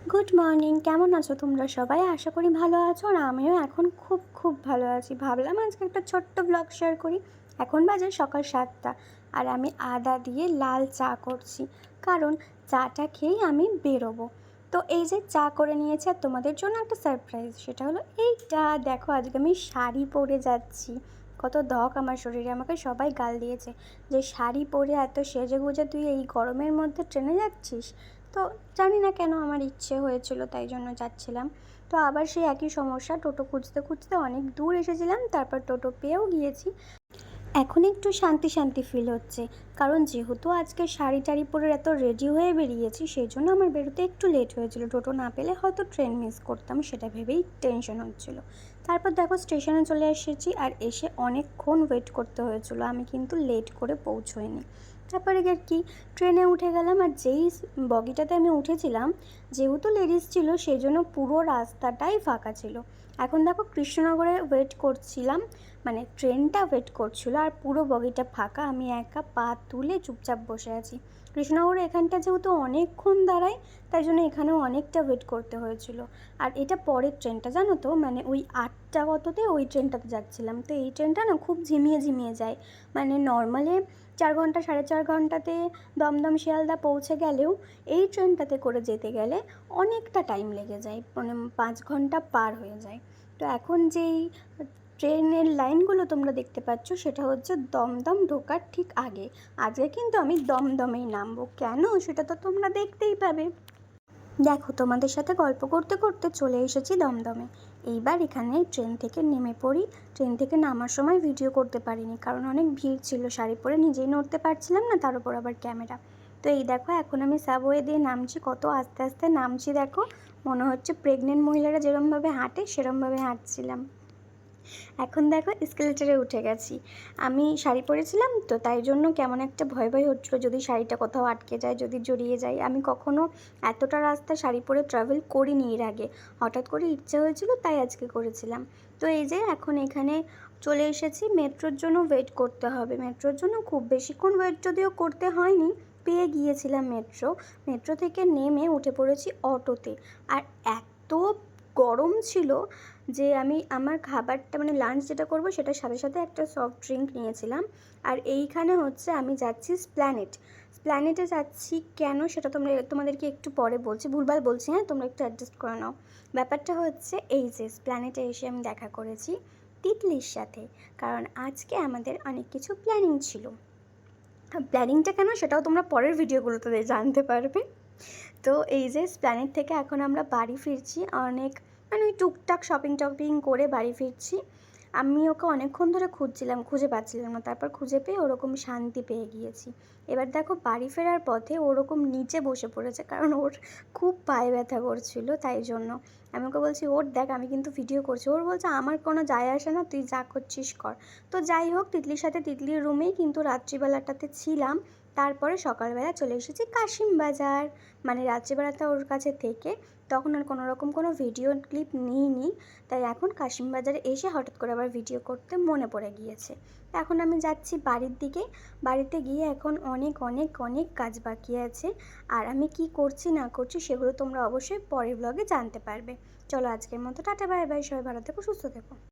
Good morning, কেমন আছো তোমরা সবাই? আশা করি ভালো আছো। আর আমিও এখন খুব ভালো আছি। ভাবলাম আজকে একটা ছোট্ট ব্লগ শেয়ার করি। এখন বাজে সকাল 7টা আর আমি আদা দিয়ে লাল চা করছি, কারণ চাটা খেয়েই আমি বেরোবো। তো এই যে চা করে নিয়েছি, আর তোমাদের জন্য একটা সারপ্রাইজ। সেটা হলো এইটা দেখো, আজকে আমি শাড়ি পরে যাচ্ছি। কত ধক আমার শরীরে, আমাকে সবাই গাল দিয়েছে যে শাড়ি পরে এত সেজে গুজে তুই এই গরমের মধ্যে ট্রেনে যাচ্ছিস। তো জানি না কেন আমার ইচ্ছে হয়েছিল, তাই জন্য যাচ্ছিলাম। তো আবার সেই একই সমস্যা, টোটো খুঁজতে খুঁজতে অনেক দূর এসেছিলাম, তারপর টোটো পেয়েও গিয়েছি। এখন একটু শান্তি শান্তি ফিল হচ্ছে, কারণ যেহেতু আজকে শাড়ি টাড়ি পরে এত রেডি হয়ে বেরিয়েছি, সেই জন্য আমার বেরোতে একটু লেট হয়েছিল। টোটো না পেলে হয়তো ট্রেন মিস করতাম, সেটা ভেবেই টেনশন হচ্ছিল। তারপর দেখো স্টেশনে চলে এসেছি, আর এসে অনেকক্ষণ ওয়েট করতে হয়েছিল, আমি কিন্তু লেট করে পৌঁছোইনি। তারপরে কি ট্রেনে উঠে গেলাম, আর যেই বগিটাতে আমি উঠেছিলাম, যেহেতু লেডিস ছিল সেই জন্য পুরো রাস্তাটাই ফাঁকা ছিল। এখন দেখো কৃষ্ণনগরে ওয়েট করছিলাম, মানে ট্রেনটা ওয়েট করছিল, আর পুরো বগিটা ফাঁকা, আমি একা পা তুলে চুপচাপ বসে আছি। কৃষ্ণনগরে এখানটা যেহেতু অনেকক্ষণ দাঁড়ায়, তাই জন্য এখানেও অনেকটা ওয়েট করতে হয়েছিল। আর এটা পরের ট্রেনটা, জানো তো, মানে ওই 8টা কততে ওই ট্রেনটাতে যাচ্ছিলাম। তো এই ট্রেনটা না খুব ঝিমিয়ে ঝিমিয়ে যায়, মানে নর্মালে 4 ঘন্টা 4.5 ঘন্টাতে দমদম শিয়ালদা পৌঁছে গেলেও এই ট্রেনটাতে করে যেতে গেলে অনেকটা টাইম লেগে যায়, মানে 5 ঘন্টা পার হয়ে যায়। তো এখন যেই ট্রেনের লাইনগুলো তোমরা দেখতে পাচ্ছ, সেটা হচ্ছে দমদম ঢোকার ঠিক আগে। আজকে কিন্তু আমি দমদমেই নামবো, কেন সেটা তো তোমরা দেখতেই পাবে। দেখো, তোমাদের সাথে গল্প করতে করতে চলে এসেছি দমদমে। এইবার এখানে ট্রেন থেকে নেমে পড়ি। ট্রেন থেকে নামার সময় ভিডিও করতে পারিনি, কারণ অনেক ভিড় ছিল, শাড়ি পরে নিজেই নড়তে পারছিলাম না, তার উপর আবার ক্যামেরা। তো এই দেখো, এখন আমি সাবওয়ে দিয়ে নামছি, কত আস্তে আস্তে নামছি দেখো, মনে হচ্ছে প্রেগনেন্ট মহিলারা যেরমভাবে হাঁটে সেরমভাবে হাঁটছিলাম। এখন দেখো এসকেলেটারে উঠে গেছি। আমি শাড়ি পরেছিলাম তো, তাই জন্য কেমন একটা ভয় ভয় হচ্ছিলো, যদি শাড়িটা কোথাও আটকে যায়, যদি জড়িয়ে যায়। আমি কখনো এতটা রাস্তা শাড়ি পরে ট্রাভেল করিনি এর আগে, হঠাৎ করে ইচ্ছে হয়েছিল তাই আজকে করেছিলাম। তো এই যে এখন এখানে চলে এসেছি। মেট্রোর জন্য ওয়েট করতে হবে, মেট্রোর জন্য খুব বেশিক্ষণ ওয়েট যদিও করতে হয়নি, পেয়ে গিয়েছিলাম মেট্রো। মেট্রো থেকে নেমে উঠে পড়েছি অটোতে। আর এত গরম ছিল যে আমি আমার খাবারটা, মানে লাঞ্চ যেটা করবো সেটার সাথে সাথে একটা সফট ড্রিঙ্ক নিয়েছিলাম। আর এইখানে হচ্ছে আমি যাচ্ছি স্প্ল্যানেটে যাচ্ছি। কেন সেটা তোমাদেরকে একটু পরে বলছি, ভুলভাল বলছি, হ্যাঁ, তোমরা একটু অ্যাডজাস্ট করে নাও। ব্যাপারটা হচ্ছে এই যে স্প্ল্যানেটে এসে আমি দেখা করেছি তিতলির সাথে, কারণ আজকে আমাদের অনেক কিছু প্ল্যানিং ছিল। প্ল্যানিংটা কেন সেটাও তোমরা পরের ভিডিওগুলোতে জানতে পারবে। তো এই যে স্প্ল্যানেট থেকে এখন আমরা বাড়ি ফিরছি, অনেক মানে ওই টুকটাক শপিং টপিং করে বাড়ি ফিরছি। আমি ওকে অনেকক্ষণ ধরে খুঁজছিলাম, খুঁজে পাচ্ছিলাম না, তারপর খুঁজে পেয়ে ওরকম শান্তি পেয়ে গিয়েছি। এবার দেখো বাড়ি ফেরার পথে ওরকম নিচে বসে পড়েছে, কারণ ওর খুব পায়ে ব্যথা করছিল, তাই জন্য আমি ওকে বলছি ওর দেখ আমি কিন্তু ভিডিও করছি। ওর বলছে আমার কোনো যায় আসে না, তুই যা করছিস কর। তো যাই হোক, তিতলির সাথে তিতলির রুমেই কিন্তু রাত্রিবেলাটাতে ছিলাম। তারপরে সকালবেলা চলে এসেছি কাশিমবাজার, মানে রাত্রিবেলাটা ওর কাছে থেকে তখন আর কোনো রকম কোনো ভিডিও ক্লিপ নিইনি। তাই এখন কাশিমবাজারে এসে হঠাৎ করে আবার ভিডিও করতে মনে পড়ে গিয়েছে। এখন আমি যাচ্ছি বাড়ির দিকে। বাড়িতে গিয়ে এখন অনেক অনেক অনেক কাজ বাকি আছে, আর আমি কি করছি না করছি সেগুলো তোমরা অবশ্যই পরের ব্লগে জানতে পারবে। চলো আজকের মতো টাটা, বাই বাই, সবাই ভালো থেকো, সুস্থ থেকো।